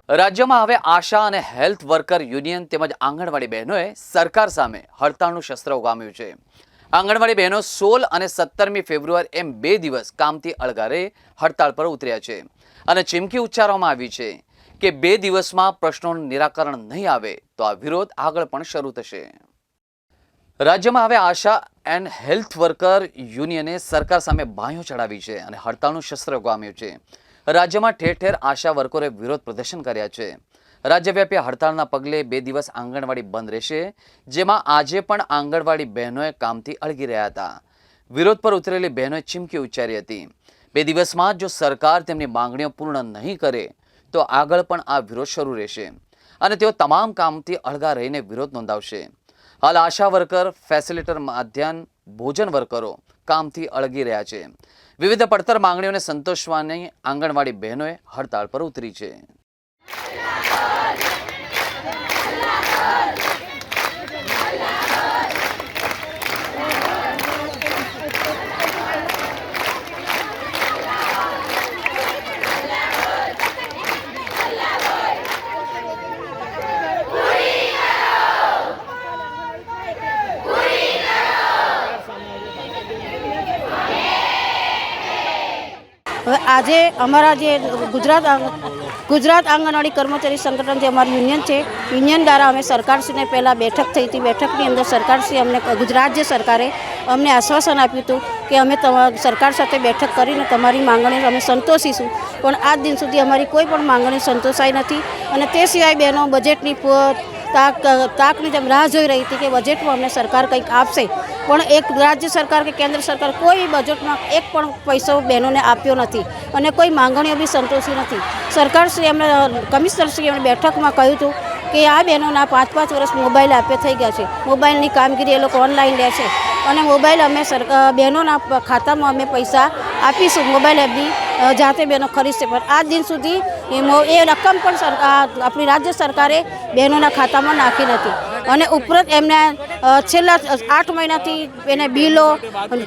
રાજ્યમાં હવે આશા અને હેલ્થ વર્કર યુનિયન તેમજ આંગણવાડી બહેનોએ સરકાર સામે હડતાળનું શસ્ત્ર ઉગામ્યું છે। આંગણવાડી બહેનો 16 અને 17મી ફેબ્રુઆરી એમ 2 દિવસ કામથી અળગારે હડતાળ પર ઉતર્યા છે અને ચીમકી ઉચ્ચારવામાં આવી છે કે 2 દિવસમાં પ્રશ્નોનું નિરાકરણ નહીં આવે તો આ વિરોધ આગળ પણ શરૂ થશે। રાજ્યમાં હવે આશા એન્ડ હેલ્થ વર્કર યુનિયને સરકાર સામે બાંયો ચડાવી છે અને હડતાળનું શસ્ત્ર ઉગામ્યું છે। રાજ્યમાં ઠેર ઠેર આશા વર્કરોએ વિરોધ પ્રદર્શન કર્યા છે। રાજ્યવ્યાપી હડતાળના પગલે 2 દિવસ આંગણવાડી બંધ રહેશે, જેમાં આજે પણ આંગણવાડી બહેનોએ કામથી અળગી રહ્યા હતા। વિરોધ પર ઉતરેલી બહેનોએ ચીમકી ઉચ્ચારી હતી। 2 દિવસમાં જો સરકાર તેમની માંગણીઓ પૂર્ણ નહીં કરે તો આગળ પણ આ વિરોધ શરૂ રહેશે અને તેઓ તમામ કામથી અળગા રહીને વિરોધ નોંધાવશે। હાલ આશા વર્કર, ફેસિલિટર, મધ્યાહન ભોજન વર્કરો કામથી અળગી રહ્યા છે। વિવિધ પડતર માંગણીઓને સંતોષવાની આંગણવાડી બહેનોએ હડતાળ પર ઉતરી છે। આજે અમાरा જે ગુજરાત આંગણવાડી કર્મચારી સંગઠન જે અમારું યુનિયન છે, યુનિયન દ્વારા અમે સરકારશ્રીને પહેલાં બેઠક થઈ હતી। બેઠકની અંદર સરકારશ્રી અમને ગુજરાત જે સરકારે અમને આશ્વાસન આપ્યું હતું કે અમે સરકાર સાથે બેઠક કરીને તમારી માંગણીઓ અમે સંતોષીશું, પણ આજ દિન સુધી અમારી કોઈ પણ માંગણી સંતોષાઈ નથી અને તે સિવાય બહેનો બજેટની તાકની જેમ રાહ જોઈ રહી હતી કે બજેટમાં અમને સરકાર કંઈક આપશે, પણ એક રાજ્ય સરકાર કે કેન્દ્ર સરકાર કોઈ બજેટમાં એક પણ પૈસો બહેનોને આપ્યો નથી અને કોઈ માંગણીઓ બી સંતોષી નથી। સરકારશ્રી એમને કમિશનરશ્રી એમને બેઠકમાં કહ્યું હતું કે આ બહેનોના 5-5 વર્ષ મોબાઈલ આપે થઈ ગયા છે, મોબાઈલની કામગીરી એ લોકો ઓનલાઈન લે છે અને મોબાઈલ અમે બહેનોના ખાતામાં અમે પૈસા આપીશું, મોબાઈલ એપની જાતે બહેનો ખરીદશે, પણ આજ દિન સુધી એ રકમ પણ આપણી રાજ્ય સરકારે બહેનોના ખાતામાં નાખી નથી અને ઉપરાંત એમને છેલ્લા 8 મહિનાથી એને બિલો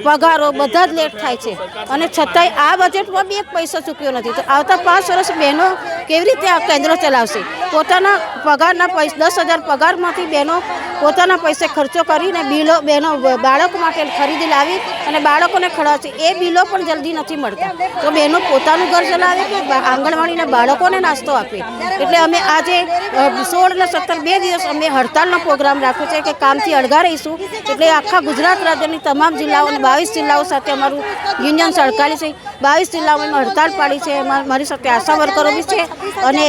પગારો બધા જ લેટ થાય છે અને છતાંય આ બજેટમાં બી એક પૈસો ચૂક્યો નથી। તો આવતા 5 વર્ષ બહેનો કેવી રીતે આ કેન્દ્ર ચલાવશે? પોતાના પગારના 10,000 પગારમાંથી બહેનો પોતાના પૈસે ખર્ચો કરીને બહેનો બાળકો માટે ખરીદી લાવી અને બાળકોને ખવડાવશે, એ બિલો પણ જલ્દી નથી મળતા। તો બહેનો પોતાનું ઘર ચલાવે કે આંગણવાડીના બાળકોને નાસ્તો આપે? એટલે અમે આજે 16 અને 17 2 દિવસ અમે હડતાલનો પ્રોગ્રામ રાખ્યો છે કે કામથી અળગા રહીશું। એટલે આખા ગુજરાત રાજ્યની તમામ જિલ્લાઓ અને 22 જિલ્લાઓ સાથે અમારું યુનિયન સંકળાયેલું છે। 22 જિલ્લાઓમાં હડતાલ પાડી છે। મારી સાથે આશા વર્કરો બી છે અને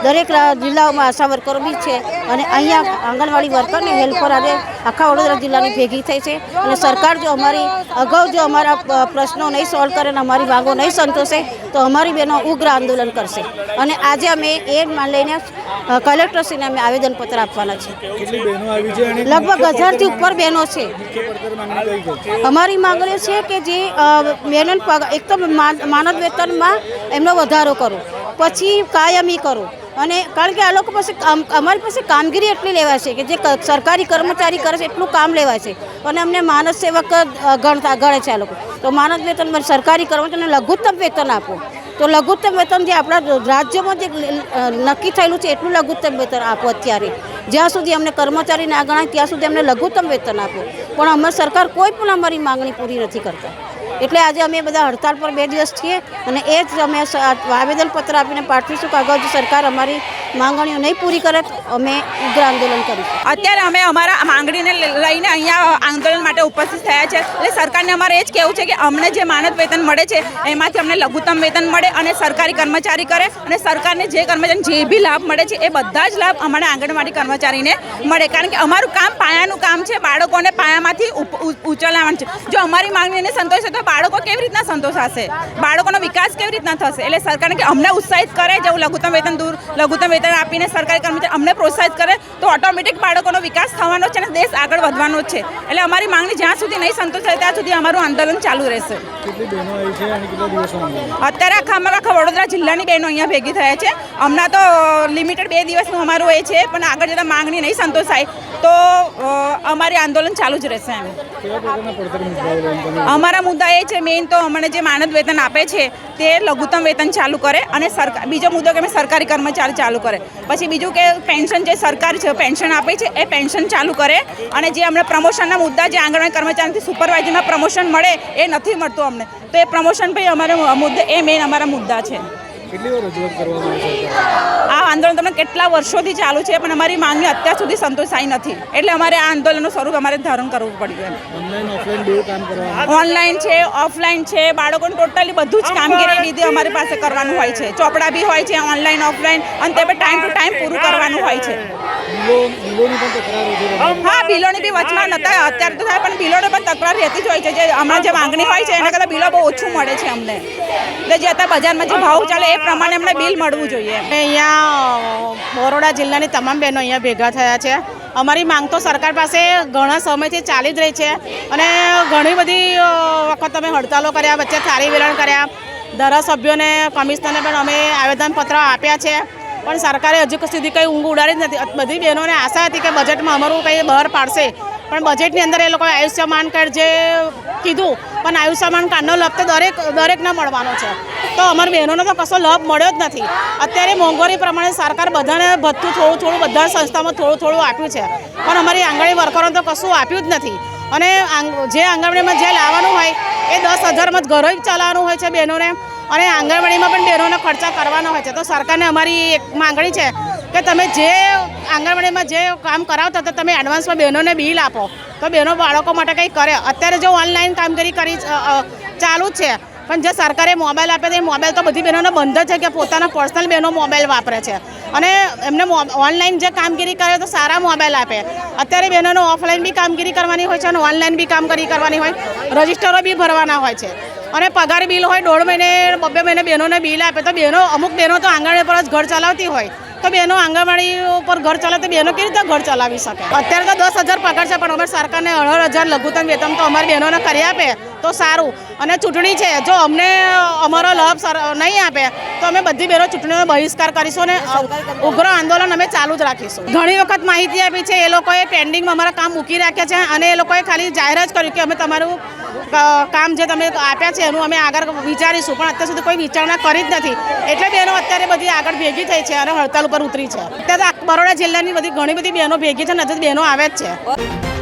દરેક જિલ્લાઓમાં આશા વર્કરો બી છે અને અહીંયા આંગણવાડી વર્કરને હેલ્પર આજે આખા વડોદરા જિલ્લાની ભેગી થઈ છે અને સરકાર જો અમારી અગાઉ જો અમારા પ્રશ્નો નહીં સોલ્વ કરે અને અમારી માંગો નહીં સંતોષે તો અમારી બહેનો ઉગ્ર આંદોલન કરશે અને આજે અમે એ લઈને કલેક્ટરશ્રીને અમે આવેદનપત્ર આપવાના છીએ। લગભગ 1000થી ઉપર બહેનો છે। અમારી માંગણીઓ છે કે જે બહેનોને એક તો માનદ વેતનમાં એમનો વધારો કરો, પછી કાયમી કરો અને કારણ કે આ લોકો પાસે અમારી પાસે કામગીરી એટલી લેવાય છે કે જે સરકારી કર્મચારી કરે છે એટલું કામ લેવાય છે અને અમને માનદ સેવક ગણે છે આ લોકો। તો માનદ વેતન સરકારી કર્મચારીને લઘુત્તમ વેતન આપો, તો લઘુત્તમ વેતન જે આપણા રાજ્યમાં જે નક્કી થયેલું છે એટલું લઘુત્તમ વેતન આપો અત્યારે, જ્યાં સુધી અમને કર્મચારી ના ગણાય ત્યાં સુધી અમને લઘુત્તમ વેતન આપો, પણ અમારી સરકાર કોઈ પણ અમારી માંગણી પૂરી નથી કરતા। એટલે આજે અમે બધા હડતાલ પર 2 દિવસ છીએ અને એ જ અમે આવેદનપત્ર આપીને પાઠવીશું કે અગાઉ જો સરકાર અમારી માંગણીઓ નહીં પૂરી કરે તો અમે ઉગ્ર આંદોલન કરીશું। અત્યારે અમે અમારા માંગણીને લઈને અહીંયા આંદોલન માટે ઉપસ્થિત થયા છે। એટલે સરકારને અમારે એ જ કહેવું છે કે અમને જે માનદ વેતન મળે છે એમાંથી અમને લઘુત્તમ વેતન મળે અને સરકારી કર્મચારી કરે અને સરકારને જે કર્મચારીને જે બી લાભ મળે છે એ બધા જ લાભ અમારા આંગણવાડી કર્મચારીને મળે, કારણ કે અમારું કામ પાયાનું કામ છે, બાળકોને પાયામાંથી ઉચલાવવાનું છે। જો અમારી માંગણીને સંતોષે તો બાળકો કેવી રીતના સંતોષાશે? બાળકોનો વિકાસ કેવી રીતના થશે? એટલે સરકારને કે અમને ઉત્સાહિત કરે, જેવું લઘુત્તમ વેતન આપીને સરકારી કર્મચારી અમને પ્રોત્સાહિત કરે તો ઓટોમેટિક બાળકોનો વિકાસ થવાનો છે અને દેશ આગળ વધવાનો જ છે। એટલે અમારી માંગણી જ્યાં સુધી નહીં સંતોષાય ત્યાં સુધી અમારું આંદોલન ચાલુ રહેશે। કેટલી બહેનો આવી છે અને કેટલા દિવસમાં અત્યારે અમારા આખા વડોદરા જિલ્લાની બહેનો અહીંયા ભેગી થયા છે. હમણાં તો લિમિટેડ 2 દિવસનું અમારું એ છે, પણ આગળ જતાં માંગણી નહીં સંતોષાય તો અમારી આંદોલન ચાલુ જ રહેશે એમ. કેવા પ્રકારના પડતર મુદ્દાઓ લઈને તમે અમારા મુદ્દા એ છે મેઇન તો અમને જે માનદ વેતન આપે છે તે લઘુત્તમ વેતન ચાલુ કરે, અને બીજો મુદ્દો કે અમે સરકારી કર્મચારી ચાલુ કરે. પછી બીજું કે પેન્શન જે સરકાર છે પેન્શન આપે છે એ પેન્શન ચાલુ કરે, અને જે અમને પ્રમોશનના મુદ્દા જે આંગણવાડી કર્મચારીથી સુપરવાઇઝરમાં પ્રમોશન મળે એ નથી મળતું અમને, તો એ પ્રમોશન ભાઈ અમારે મુદ્દા એ મેઇન અમારા મુદ્દા છે. કેટલી વાર રજૂઆત કરવામાં આવી છે? આ આંદોલન તમને કેટલા વર્ષોથી ચાલુ છે, પણ અમારી માંગણી અત્યાર સુધી સંતોષાઈ નથી, એટલે અમારે આ આંદોલનનું સ્વરૂપ અમારે ધારણ કરવું પડ્યું. ઓનલાઈન ઓફલાઈન બેઉ કામ કરવામાં ઓનલાઈન છે, ઓફલાઈન છે, બાળકોને ટોટલી બધું જ કામગીરી લીધે અમારી પાસે કરવાનું હોય છે. ચોપડા બી હોય છે ઓનલાઈન ઓફલાઈન, અને તે પણ ટાઈમ ટુ ટાઈમ પૂરું કરવાનું હોય છે. બિલોની પણ તકરાર છે. હા, બિલોની બી વચમાં નતા, અત્યારે તો થાય પણ બિલોને પણ તકરાર રહેતી જ હોય છે. જે હમણાં જે માંગણી હોય છે એના કરતાં બિલો બહુ ઓછું મળે છે અમને, એટલે જે અત્યારે બજારમાં જે ભાવ ચાલે એ પ્રમાણે અમને બિલ મળવું જોઈએ. અહીંયા બરોડા જિલ્લાની તમામ બહેનો અહીંયા ભેગા થયા છે. અમારી માંગ તો સરકાર પાસે ઘણા સમયથી ચાલી જ રહી છે, અને ઘણી બધી વખત અમે હડતાલો કર્યા, વચ્ચે થાળી વેલણ કર્યા, ધારાસભ્યોને કમિશનરને પણ અમે આવેદનપત્ર આપ્યા છે, પણ સરકારે હજુ સુધી કંઈ ઊંઘ ઉડાડી જ નથી. બધી બહેનોને આશા હતી કે બજેટમાં અમારું કંઈ બહાર પાડશે, પણ બજેટની અંદર એ લોકોએ આયુષ્યમાન કાર્ડ જે કીધું, પણ આયુષ્યમાન કાર્ડનો લાભ તો દરેકને મળવાનો છે, તો અમારી બહેનોને તો કશો લાભ મળ્યો જ નથી. અત્યારે મોંઘવારી પ્રમાણે સરકાર બધાને ભથ્થું થોડું બધા સંસ્થામાં થોડું આપ્યું છે, પણ અમારી આંગણવાડી વર્કરોને તો કશું આપ્યું જ નથી. અને જે આંગણવાડીમાં જે લાવવાનું હોય એ 10,000માં જ ઘરો જ ચલાવવાનું હોય છે બહેનોને, અને આંગણવાડીમાં પણ બહેનોને ખર્ચા કરવાના હોય છે. તો સરકારને અમારી એક માંગણી છે કે તમે જે આંગણવાડીમાં જે કામ કરાવતા હતા તમે એડવાન્સમાં બહેનોને બિલ આપો, તો બહેનો બાળકો માટે કંઈ કરે. અત્યારે જો ઓનલાઈન કામગીરી ચાલુ જ છે, પણ જે સરકારે મોબાઈલ આપે છે એ મોબાઈલ તો બધી બહેનોને બંધ જ છે કે પોતાના પર્સનલ બહેનો મોબાઈલ વાપરે છે, અને એમને ઓનલાઈન જે કામગીરી કરે તો સારા મોબાઈલ આપે. અત્યારે બહેનોને ઓફલાઈન બી કામગીરી કરવાની હોય છે અને ઓનલાઈન બી કામગીરી કરવાની હોય, રજિસ્ટરો બી ભરવાના હોય છે, અને પગાર બિલ હોય 1.5 મહિને 2 મહિને બહેનોને બિલ આપે. તો અમુક બહેનો તો આંગણવાડી પર જ ઘર ચલાવતી હોય, તો બહેનો આંગણવાડી ઉપર ઘર ચલાવે તો બહેનો કેવી રીતે ઘર ચલાવી શકે? અત્યારે તો 10,000 પગાર છે, પણ અમે સરકારને 18,000 લઘુત્તમ વેતન તો અમારી બહેનોને કરી આપે તો સારું. અને ચૂંટણી છે, જો અમને અમારો લાભ નહીં આપે તો અમે બધી બહેનો ચૂંટણીનો બહિષ્કાર કરીશું, અને ઉગ્ર આંદોલન અમે ચાલુ જ રાખીશું. ઘણી વખત માહિતી આપી છે, એ લોકોએ પેન્ડિંગમાં અમારા કામ મૂકી રાખ્યા છે, અને એ લોકોએ ખાલી જાહેર જ કર્યું કે અમે તમારું કામ જે તમે આપ્યા છે એનું અમે આગળ વિચારીશું, પણ અત્યાર સુધી કોઈ વિચારણા કરી જ નથી. એટલે બહેનો અત્યારે બધી આગળ ભેગી થઈ છે અને હડતાલ ઉપર ઉતરી છે. અત્યારે બરોડા જિલ્લાની ઘણી બધી બહેનો ભેગી છે, ને હજુ બહેનો આવે જ છે.